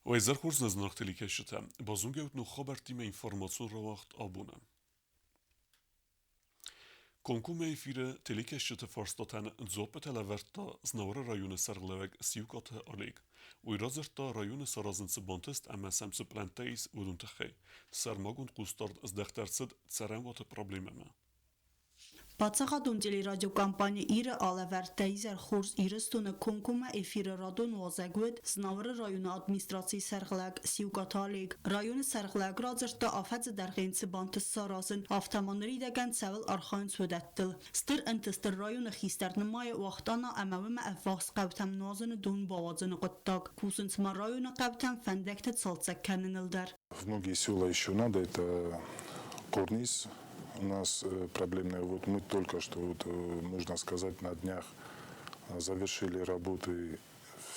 Ойзар хурз назнахтели кешите, базунгеут ну хабартиме информацион равахт абуна. Konkume ifire telikesjete farstaten dzopetele verta znavra rajone sergleveg siukate alig. Uirazerta rajone sarazınsı bantest emesem planteis udunteche. Sermagund qustard zdechtercid cerenvat problememe. Բացախադուն տելերադիոկամպանիա իրը ալավերտեիզեր խորս իրստունը կոնկումը էֆիրը ռադոն վազագուդ զնավրը ռայոնը ադմինիստրացիի սերղլակ սիուկաթալիկ ռայոնը սերղլակ ռազրտը աֆածը դարղենցը բանտը սարազն ավտամանների դագան ցավել արխային սուդատտլ ստր ընտստր ռայոնը խիստարնը մայը վախտանա ամավը əvvax qəvtəm nazını dun bavazını qıttaq kusınçma rayonu qəvtəm fəndəkdə çalcaq kəninildər. В многие села еще надо, это корниз. У нас проблемная, вот мы только что, вот, можно сказать, на днях завершили работы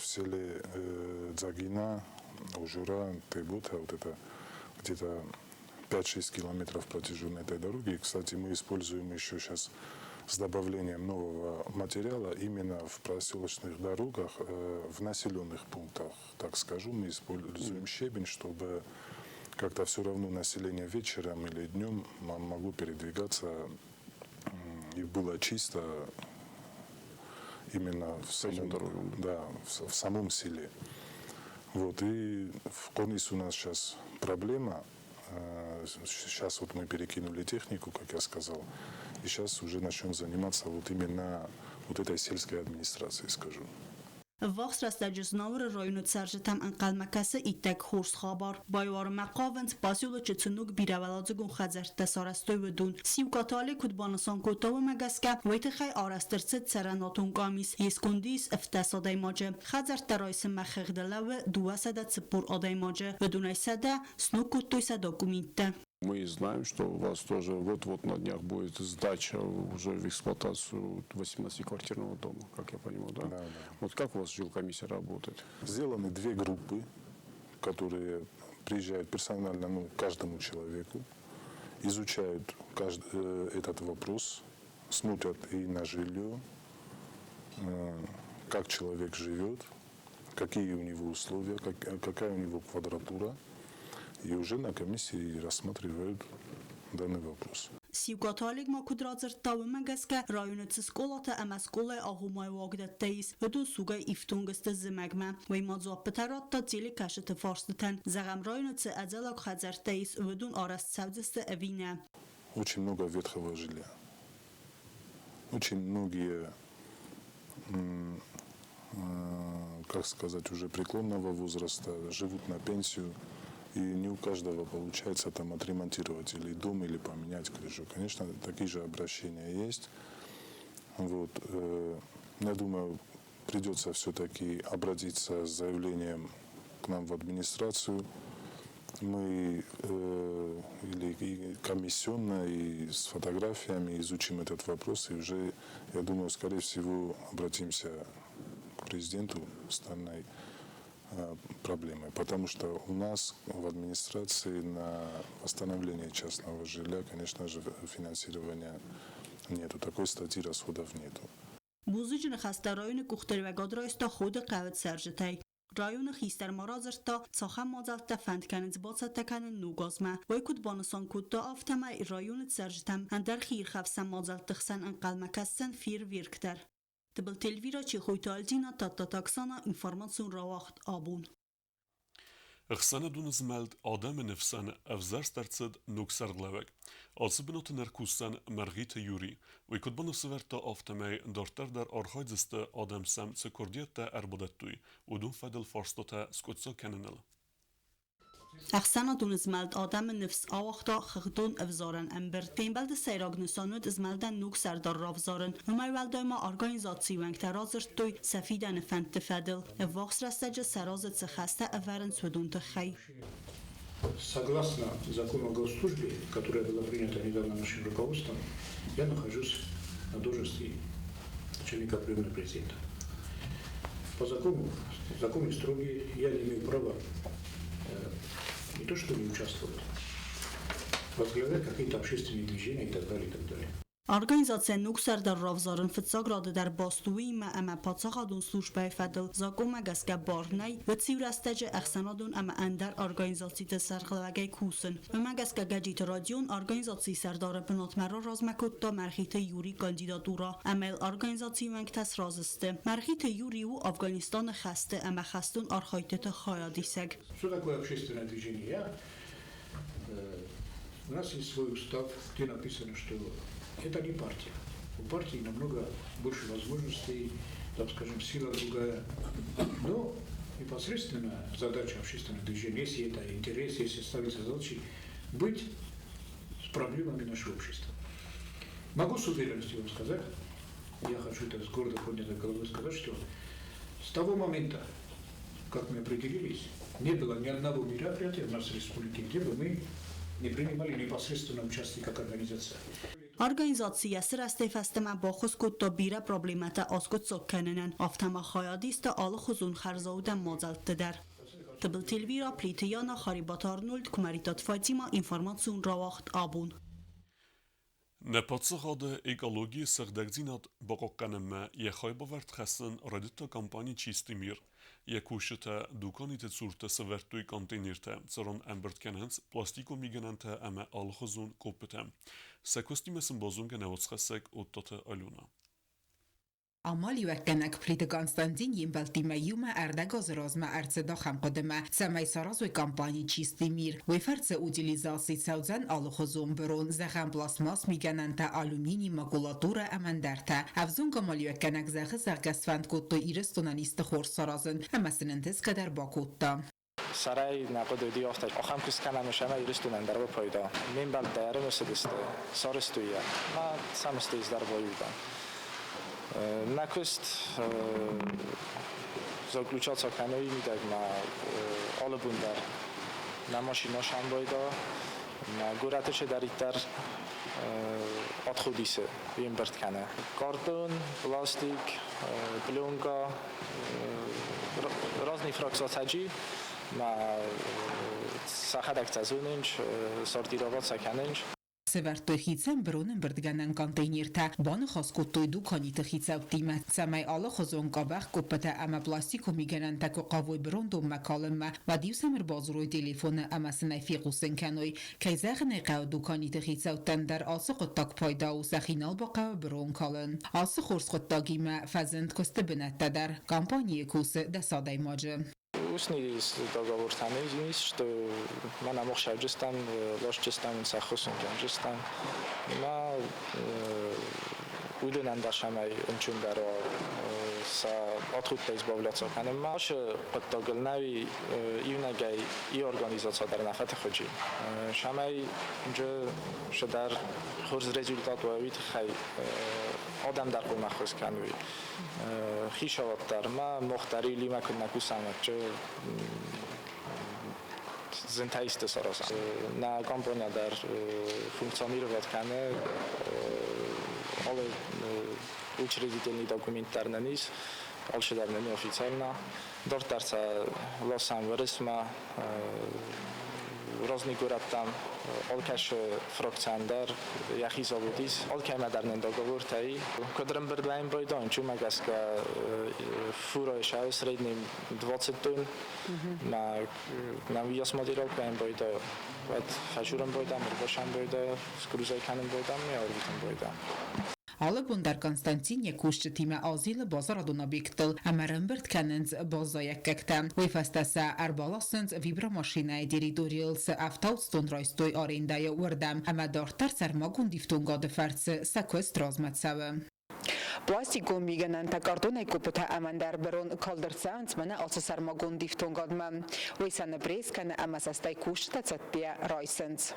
в селе Дзагина, Ужура, Тайбута, вот это где-то 5-6 километров протяженной этой дороги. И, кстати, мы используем еще сейчас с добавлением нового материала именно в проселочных дорогах, в населенных пунктах, так скажу, мы используем щебень, чтобы как-то все равно население вечером или днем могло передвигаться и было чисто именно в самом, да, в самом селе. Вот, и в Корнисе у нас сейчас проблема. Сейчас вот мы перекинули технику, как я сказал, и сейчас уже начнем заниматься вот именно вот этой сельской администрацией, скажу. Վաղս ռաստաջզնավրը ռոյունը ծարժտամ ընկալմակասը իտեք խորս խաբար, բայվարը մակավընց պասյուլը չծնուկ բիրավալաձգուն խազար տեսարաստոյ վդուն, սիուկատալի կուտբանասան կոտովը մագասկա, վայթխայ արաստրցը ծերանոտուն կամիս, եսկունդիս վտես ադայմաջը, խազար տարայսը մախեղդելավը դուասադա ծպուր ադայմաջը, վդունայսադա սնուկ կուտույսա դոկումինտը. Мы знаем, что у вас тоже вот на днях будет сдача уже в эксплуатацию 18-квартирного дома, как я понимаю, да? Да. Вот как у вас жилкомиссия работает? Сделаны две группы, которые приезжают персонально каждому человеку, изучают этот вопрос, смотрят и на жилье, как человек живет, какие у него условия, какая у него квадратура. И уже на комиссии рассматривают данный вопрос. Սիուկաթալիկ մակուդրածր տավը մագասկա ռայոնը ցսկոլատը ամասկոլը ահումայ վագդատեիս վդու սուգայ իֆտունգստը զմագմա վայ մազոպտարատտա ծիլի կաշտը ֆորստտան զաղամ ռայոնը ցածալակ խազարտեիս վդուն արաս ցավձստը ավինա. Очень много ветхого жилья. Очень многие, как сказать, уже преклонного возраста живут на пенсию. И не у каждого получается там отремонтировать или дом, или поменять крышу. Конечно, такие же обращения есть. Вот. Я думаю, придется все-таки обратиться с заявлением к нам в администрацию. Мы или комиссионно, и с фотографиями изучим этот вопрос. И уже, я думаю, скорее всего, обратимся к президенту с данной проблемой, потому что у нас в администрации на восстановление частного жилья, конечно же, финансирования нету, такой статьи расходов нету. Բուզիջնը խաստարայունը կուխտերվագադրոյստա խոդը կավտ սարժտայ. Ռայունը խիստար մարազրտա ծախամ մազալտա ֆանդկանից բոցատականն նուգոզմա. Վայքուտ բանասան կուտտա ավտամայ ռայունը սարժտամ հանդար խիր խավսան մազալտխսան ընկալմակասсан ֆիր վիրկտար. Դբլ տելվիրա չի խույտալդինա տատտակսանա ինվորմացիոն րավախտ աբուն. Ղսանը դունыз մելդ ադամը նվսանը ավզարստարցըդ նուքսարգլավեք. Ացը բնոտը ներկուսան մարգիթը յուրի. Վայքոտ բանասը վերտա ավտամայ դարտար դար արխայձստը ադամսամ ծկորդիետտա ərбодаттуй. Удун фадл фарстота скотсо кәнінілі. Ախսանատուն զմալդ ադամը նվս ավախտա խղդուն ավզարան əmbir. Տենբալդը սայրագնուսանուդ զմալդան նուկ սարդար ravzarın. Հմայվալդայմա արգանիզացիու ընկտարազրտույ սəfidəni fənddə fədil. Վաղս ռաստաջը սարազը ծխաստա ավարın սուդուն տխայ. Согласно закону о госслужбе, которое было принято недавно нашим руководством, я нахожусь на должности начальника приемного президента. По законы строгие, я не имею права не то что не участвовать, возглавлять какие-то общественные движения и так далее, и так далее. Organizacja Nuxer der Ravzaren Fitzagrade der Bastui ma ama Patsachadun Službe Fedel Zakoma Gaska Barnay ve Civrastece Axanadun ama Ender Organizacji te Serglavage Kusen. Ama Gaska Gajit Radion Organizacji Serdar Benotmera Razmakutta Marhit Yuri Kandidatura Amel Organizacji Menktas Raziste. Marhit Yuri u Afganistan Khaste ama Khastun Arkhaytet Khayadiseg. Что такое общественное движение? У нас есть свой устав, где написано, что это не партия. У партии намного больше возможностей, так скажем, сила другая. Но непосредственно задача общественного движения, если это интерес, если ставится задачей, быть с проблемами нашего общества. Могу с уверенностью вам сказать, я хочу это с гордо поднятой головой сказать, что с того момента, как мы определились, не было ни одного мероприятия в нашей республике, где бы мы не принимали непосредственно участие как организация. Organizacja sırastı festeme baxız kutta bira problemata askut sokkenen aftama khayadist al khuzun kharzaudan mazalt der. Tabel telvira plitiyana kharibat Arnold kumaritat Fatima informatsiyon rawaxt abun. Nepodsaghade ekologie serdegzinat boqoqqanema yekhoi bavert khassan radita kampani Chistimir yekushta dukanit surta severtui kontinirte zoron embertkenens plastiko migenante ama alkhuzun kopetem sekostimesn bozunga nevotskhasek ottata aluna Amal yuakkanak plita Konstantin Yimbaltima yuma ardagaz razma artseda xamqadema samay sarazwe kampani Chistimir ve fartse utilizasi saudzan alkhuzun bron zakham plasmas migenante alumini makulatura amandarta avzun kamal yuakkanak zakh zargasfand kotto irestonanist khors sarazın amasinentes kadar bakutta سرای نقد دیافت آخام کس کنم شما ایرستونن در با پایدا من بال داره مسدسته سارستویا ما سامستیز در بایودم نکست زاگلوچات کنایی میداد ما آل بندر نماشیناش هم بایدا ما گوراتش دریتر آت خودیسه بیم برد کنه کارتون پلاستیک پلونگا رازنی فراکسات هجی ما ساخدک تزوننج سردیروات سکننج Severtoi xitsem bronen brdganan kontejnerta ban khas kottoy dukani te xitsavtima samay ala khozon qabaq kopata ama plastiko miganan tak qavoy brondo makalma va divsamir bazroy telefona ama snafi qusen kanoy kayzaghne qaw dukani te xitsavtan dar asq tak payda u sakhinal baqa bron kalan asq khurs qottagima fazend koste benatta dar kampaniye kuse da saday maje Усни договор там есть, что мы на мохшаджистан, ложчистан, сахусун, джистан. Мы уденан дашамай инчунгаро са откуда избавляться канем. Маш подтоглнави юнагай и организация дар нафат ходжи. Шамай же шдар хурз результат вавит хай آدم در قوم خواست کنوی خیشاوات در ما مختاری لیما کن نکوسامت چه زنتایست سراس نه کامپانیا در فونکسیونیر وقت کنه але учредительный документ در نیست алше در نمی официально дорт дарца лосам вырысма رازنی گرد там آلکش فراکساندر یخی زابودیس آلکه مدرنن داغور تایی کدرم بردلایم بایدان چون مگس که فورایش های سریدنیم 20 تون نویاس مدیرال کنیم بایدا و فجورم بایدم مرباشم بایدا سکروزای کنیم بایدم میارویتم بایدم Alabundar Konstantin Yakushchi time azil bazaradon obiektel Amarambert Kanens bazayakkektem. Vefastasa arbalasens vibramashina editorials aftauston rajstoj arendaja urdam amadartar sarmagun diftungade farce sequestrazmatsave. Plastikon migenant kartonai kupata amandar baron kaldertsans mana also sarmagun diftungadma. Vejsane preskan amasastai kushta tsattia rajsens.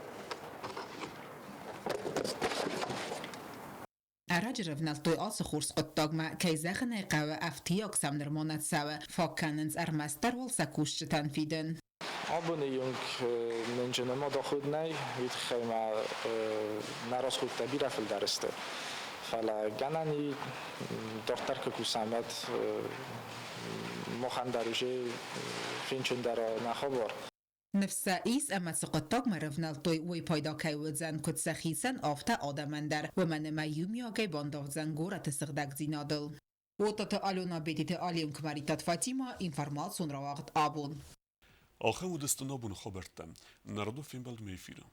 Araġrev naltoj also khurs qottagma kayzakhna qawa aftiyak samnermonat sawa fakkanens armastar wal sakush tanfiden Abone jung ninjene ma dakhudnay vit khayma naras khud tabira fil darste fala ganani doktor kusamat mokhandaruje finchun dara nakhabar نفسه ایس اما سقطاق مرفنال توی وی پیدا که وزن کد سخیسن آفته آدمندر و من میومی آگه بانداف زنگورت سقدک زینادل. و تا آلونا بیدیت آلیم کماریتات فاطیما اینفرماسیون را وقت آبون. آخه مدستنا بون خبرتم نردو فیلم بلد میفیرم.